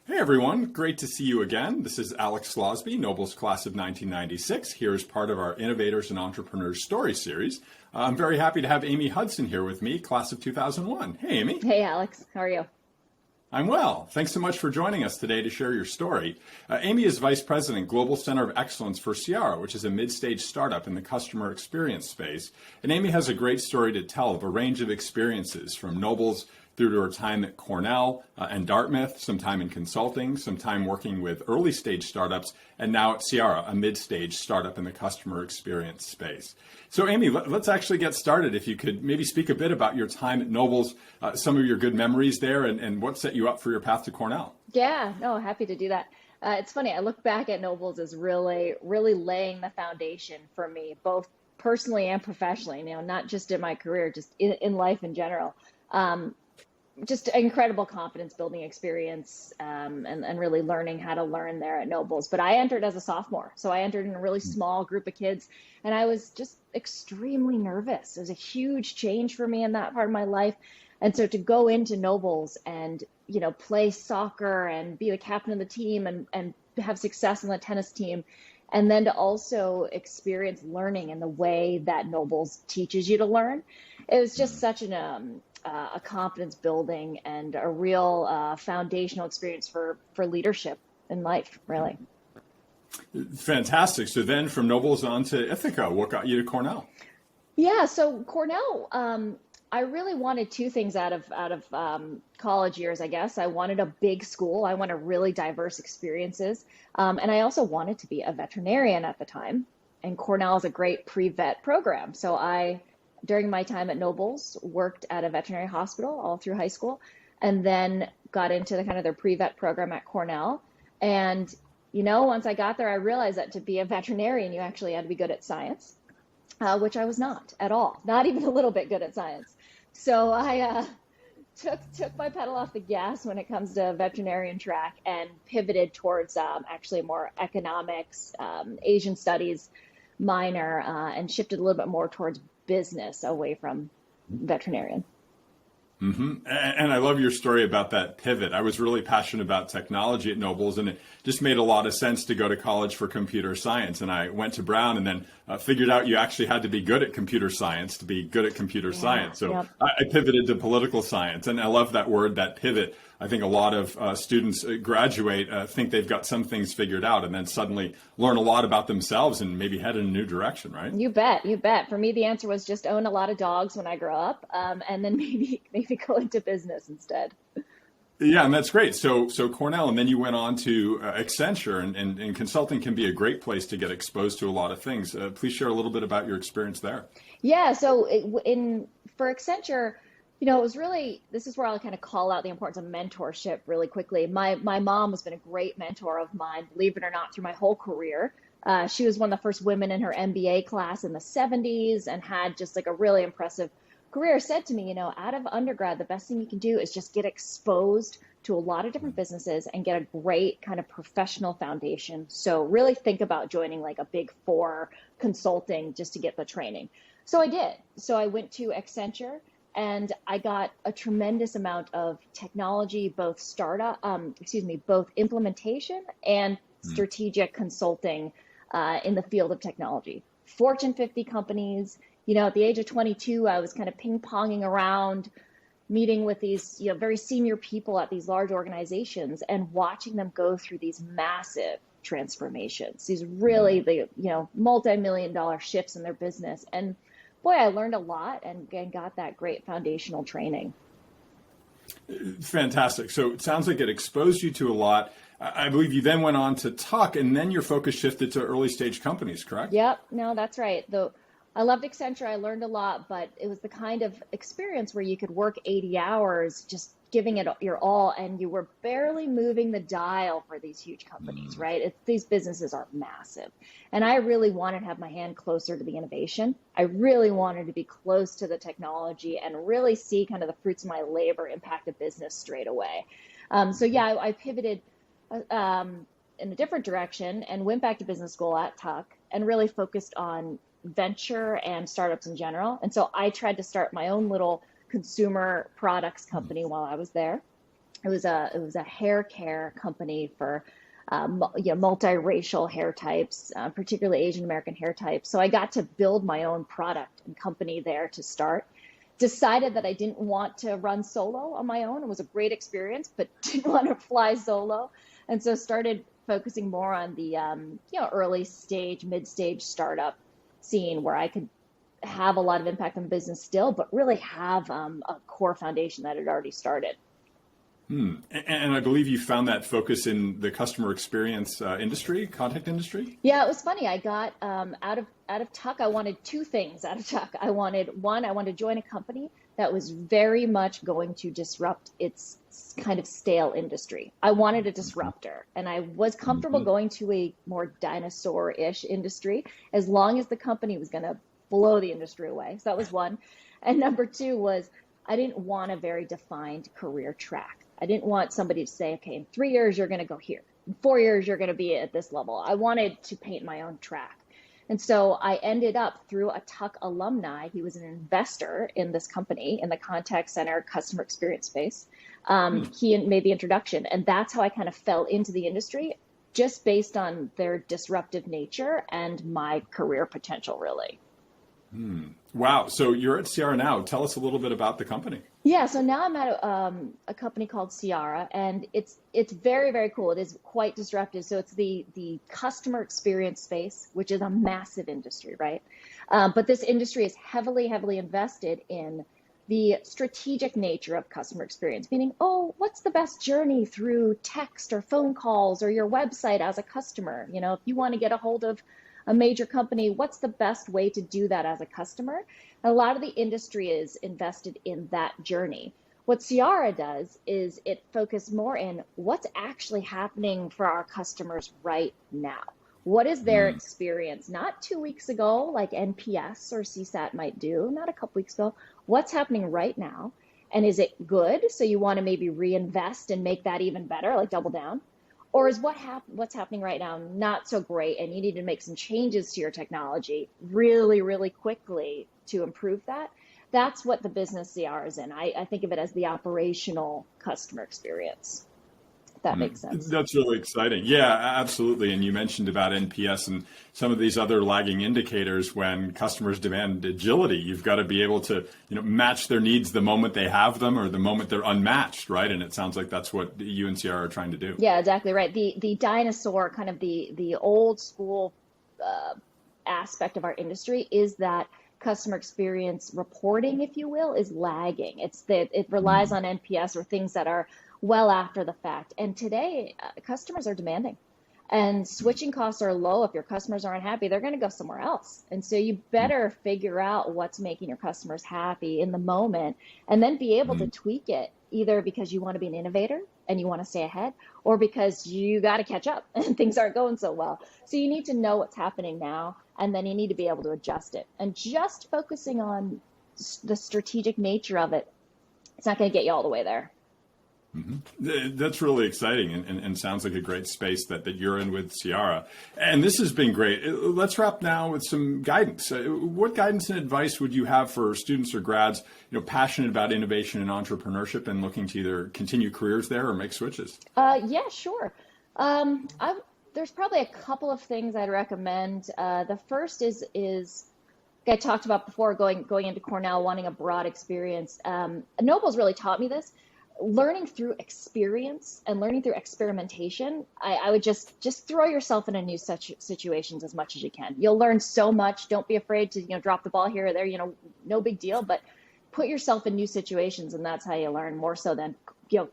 Hey everyone, great to see you again. This is Alex Slosby, Noble's Class of 1996, here as part of our Innovators and Entrepreneurs Story Series. I'm very happy to have Amy Hudson here with me, Class of 2001. Hey Amy. Hey Alex, how are you? I'm well. Thanks so much for joining us today to share your story. Amy is Vice President, Global Center of Excellence for Ciara, which is a mid-stage startup in the customer experience space. And Amy has a great story to tell of a range of experiences from Noble's through to her time at Cornell and Dartmouth, some time in consulting, some time working with early stage startups, and now at Ciara, a mid-stage startup in the customer experience space. So Amy, let's actually get started. If you could maybe speak a bit about your time at Noble's, some of your good memories there, and what set you up for your path to Cornell. Yeah, no, happy to do that. It's funny, I look back at Nobles as really laying the foundation for me, both personally and professionally, not just in my career, just in life in general. Just incredible confidence building experience and really learning how to learn there at Nobles. But I entered as a sophomore. So I entered in a really small group of kids and I was just extremely nervous. It was a huge change for me in that part of my life. And so to go into Nobles and, play soccer and be the captain of the team and have success on the tennis team, and then to also experience learning in the way that Nobles teaches you to learn, it was just such a confidence building and a real foundational experience for leadership in life, really. Fantastic. So then from Nobles on to Ithaca, what got you to Cornell? Yeah, so Cornell, I really wanted two things out of college years, I guess. I wanted a big school. I wanted really diverse experiences. And I also wanted to be a veterinarian at the time. And Cornell is a great pre-vet program. So during my time at Nobles, worked at a veterinary hospital all through high school, and then got into the kind of their pre-vet program at Cornell. And, once I got there, I realized that to be a veterinarian, you actually had to be good at science, which I was not at all, not even a little bit good at science. So I took my pedal off the gas when it comes to veterinarian track and pivoted towards actually more economics, Asian studies minor, and shifted a little bit more towards business away from veterinarian. Mm-hmm. And I love your story about that pivot. I was really passionate about technology at Nobles, and it just made a lot of sense to go to college for computer science. And I went to Brown and then figured out you actually had to be good at computer science to be good at computer science. So yep. I pivoted to political science, and I love that word, that pivot. I think a lot of students graduate, think they've got some things figured out, and then suddenly learn a lot about themselves and maybe head in a new direction, right? You bet, you bet. For me, the answer was just own a lot of dogs when I grow up, and then maybe go into business instead. Yeah, and that's great. So Cornell, and then you went on to Accenture, and consulting can be a great place to get exposed to a lot of things. Please share a little bit about your experience there. Yeah, so for Accenture, it was really, this is where I'll kind of call out the importance of mentorship really quickly. My mom has been a great mentor of mine, believe it or not, through my whole career. She was one of the first women in her MBA class in the 70s and had just like a really impressive career. Said to me, out of undergrad, the best thing you can do is just get exposed to a lot of different businesses and get a great kind of professional foundation. So really think about joining like a big four consulting just to get the training. So I did. So I went to Accenture. And I got a tremendous amount of technology, both both implementation and strategic consulting in the field of technology. Fortune 50 companies, at the age of 22, I was kind of ping-ponging around, meeting with these, very senior people at these large organizations and watching them go through these massive transformations, these really, multi-million-dollar shifts in their business. And boy, I learned a lot and got that great foundational training. Fantastic. So it sounds like it exposed you to a lot. I believe you then went on to Tuck, and then your focus shifted to early stage companies, correct? Yep. No, that's right. I loved Accenture. I learned a lot, but it was the kind of experience where you could work 80 hours just giving it your all, and you were barely moving the dial for these huge companies, right? These businesses are massive. And I really wanted to have my hand closer to the innovation. I really wanted to be close to the technology and really see kind of the fruits of my labor impact a business straight away. I pivoted in a different direction and went back to business school at Tuck and really focused on venture and startups in general. And so I tried to start my own little consumer products company while I was there. it was a hair care company for multiracial hair types, particularly Asian American hair types. So I got to build my own product and company there to start. Decided that I didn't want to run solo on my own. It was a great experience, but didn't want to fly solo, and so started focusing more on the early stage, mid stage startup scene where I could have a lot of impact on business still, but really have a core foundation that had already started. And I believe you found that focus in the customer experience industry, contact industry. Yeah, it was funny. I got out of Tuck. I wanted two things out of Tuck. I wanted to join a company that was very much going to disrupt its kind of stale industry. I wanted a disruptor, and I was comfortable going to a more dinosaur-ish industry as long as the company was going to blow the industry away. So that was one. And number two was I didn't want a very defined career track. I didn't want somebody to say, okay, in 3 years, you're going to go here. In 4 years, you're going to be at this level. I wanted to paint my own track. And so I ended up through a Tuck alumni. He was an investor in this company in the contact center customer experience space. He made the introduction. And that's how I kind of fell into the industry, just based on their disruptive nature and my career potential, really. Wow. So you're at Ciara now. Tell us a little bit about the company. Yeah, so now I'm at a company called Ciara, and it's very, very cool. It is quite disruptive. So it's the customer experience space, which is a massive industry, right? But this industry is heavily, heavily invested in the strategic nature of customer experience, meaning, oh, what's the best journey through text or phone calls or your website as a customer? You know, if you want to get a hold of a major company, what's the best way to do that as a customer? A lot of the industry is invested in that journey. What Ciara does is it focuses more in what's actually happening for our customers right now. What is their experience? Not 2 weeks ago, like NPS or CSAT might do, not a couple weeks ago. What's happening right now? And is it good? So you want to maybe reinvest and make that even better, like double down. Or is what's happening right now not so great, and you need to make some changes to your technology really, really quickly to improve that? That's what the business CR is in. I think of it as the operational customer experience. If that makes sense. That's really exciting. Yeah, absolutely. And you mentioned about NPS and some of these other lagging indicators. When customers demand agility, you've got to be able to, match their needs the moment they have them or the moment they're unmatched, right? And it sounds like that's what you and Ciara are trying to do. Yeah, exactly right. The dinosaur, kind of the old school aspect of our industry is that customer experience reporting, if you will, is lagging. It relies on NPS or things that are well after the fact. And today, customers are demanding, and switching costs are low. If your customers aren't happy, they're going to go somewhere else. And so you better figure out what's making your customers happy in the moment, and then be able to tweak it, either because you want to be an innovator and you want to stay ahead, or because you got to catch up and things aren't going so well. So you need to know what's happening now, and then you need to be able to adjust it. And just focusing on the strategic nature of it, it's not going to get you all the way there. That's really exciting and sounds like a great space that you're in with Ciara. And this has been great. Let's wrap now with some guidance. What guidance and advice would you have for students or grads, passionate about innovation and entrepreneurship and looking to either continue careers there or make switches? Yeah, sure. There's probably a couple of things I'd recommend. The first is I talked about before, going into Cornell, wanting a broad experience. Noble's really taught me this. Learning through experience and learning through experimentation, I would just throw yourself into new situations as much as you can. You'll learn so much. Don't be afraid to drop the ball here or there. No big deal. But put yourself in new situations, and that's how you learn, more so than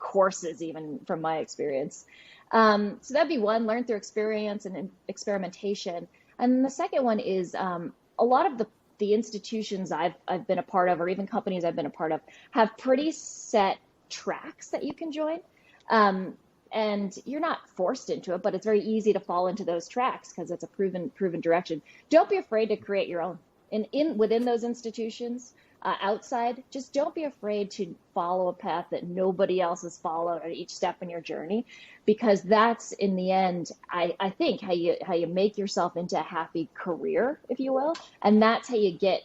courses, even from my experience. So that'd be one. Learn through experience and experimentation. And then the second one is a lot of the institutions I've been a part of, or even companies I've been a part of, have pretty set tracks that you can join, and you're not forced into it, but it's very easy to fall into those tracks because it's a proven direction. Don't be afraid to create your own, within those institutions. Outside, just don't be afraid to follow a path that nobody else has followed at each step in your journey, because that's, in the end, I think how you make yourself into a happy career, if you will, and that's how you get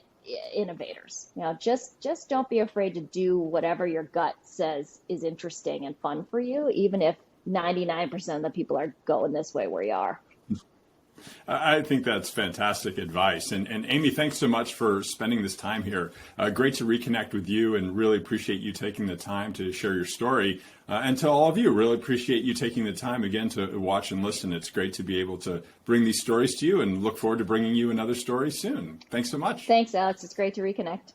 innovators. Just don't be afraid to do whatever your gut says is interesting and fun for you, even if 99% of the people are going this way where you are. I think that's fantastic advice. And Amy, thanks so much for spending this time here. Great to reconnect with you and really appreciate you taking the time to share your story. And to all of you, really appreciate you taking the time again to watch and listen. It's great to be able to bring these stories to you and look forward to bringing you another story soon. Thanks so much. Thanks, Alex. It's great to reconnect.